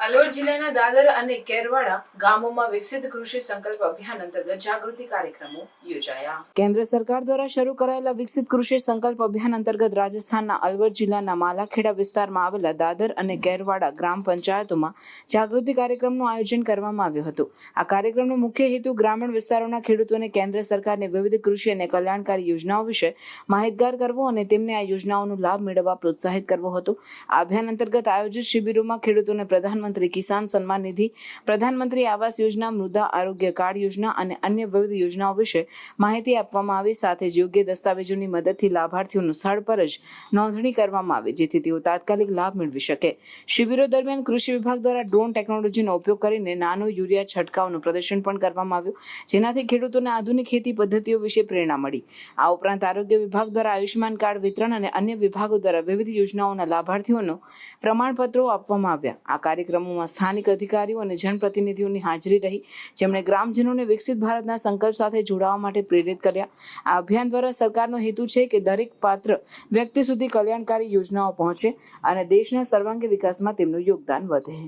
અલવડ જિલ્લાના દાદર અને કેરવાડા ગામોમાં વિકસિત કૃષિ સંકલ્પ અભિયાન અંતર્ગત જાગૃતિ કાર્યક્રમો યોજાયા। કેન્દ્ર સરકાર દ્વારા શરૂ કરાયેલા વિકસિત કૃષિ સંકલ્પ અભિયાન અંતર્ગત રાજસ્થાનના અલવડ જિલ્લાના માલાખેડા વિસ્તારમાં આવેલા દાદર અને કેરવાડા ગ્રામ પંચાયતોમાં જાગૃતિ કાર્યક્રમનું આયોજન કરવામાં આવ્યું હતું। આ કાર્યક્રમનો મુખ્ય હેતુ ગ્રામીણ વિસ્તારોના ખેડૂતોને કેન્દ્ર સરકારની વિવિધ કૃષિ અને કલ્યાણકારી યોજનાઓ વિશે માહિતગાર કરવો અને તેમને આ યોજનાઓનો લાભ મેળવવા પ્રોત્સાહિત કરવો હતો। આ અભિયાન અંતર્ગત આયોજિત શિબિરોમાં ખેડૂતોને પ્રધાનમંત્રી કિસાન સન્માન નિધિ, પ્રધાનમંત્રી આવાસ યોજના, મૃદા આરોગ્ય કાર્ડ યોજના અને અન્ય વિવિધ યોજનાઓ વિશે માહિતી આપવામાં આવી। સાથે જ યોગ્ય દસ્તાવેજોની મદદથી લાભાર્થીઓનું સ્થળ પર જ નોંધણી કરવામાં આવે જેથી તેઓ તાત્કાલિક લાભ મેળવી શકે। શિબિરો દરમિયાન કૃષિ વિભાગ દ્વારા ડ્રોન ટેકનોલોજીનો ઉપયોગ કરીને નાનો યુરિયા છંટકાવનું પ્રદર્શન પણ કરવામાં આવ્યું, જેનાથી ખેડૂતોને આધુનિક ખેતી પદ્ધતિઓ વિશે પ્રેરણા મળી। આ ઉપરાંત આરોગ્ય વિભાગ દ્વારા આયુષ્માન કાર્ડ વિતરણ અને અન્ય વિભાગો દ્વારા વિવિધ યોજનાઓના લાભાર્થીઓનો પ્રમાણપત્રો આપવામાં આવ્યા। આ કાર્યક્રમોમાં સ્થાનિક અધિકારીઓ અને જનપ્રતિનિધિઓની હાજરી રહી, જેમણે ગ્રામજનોને વિકસિત ભારતના સંકલ્પ સાથે જોડાવા માટે પ્રેરિત કર્યા। આ અભિયાન દ્વારા સરકારનો હેતુ છે કે દરેક પાત્ર વ્યક્તિ સુધી કલ્યાણકારી યોજનાઓ પહોંચે અને દેશના સર્વાંગી વિકાસમાં તેમનું યોગદાન વધે।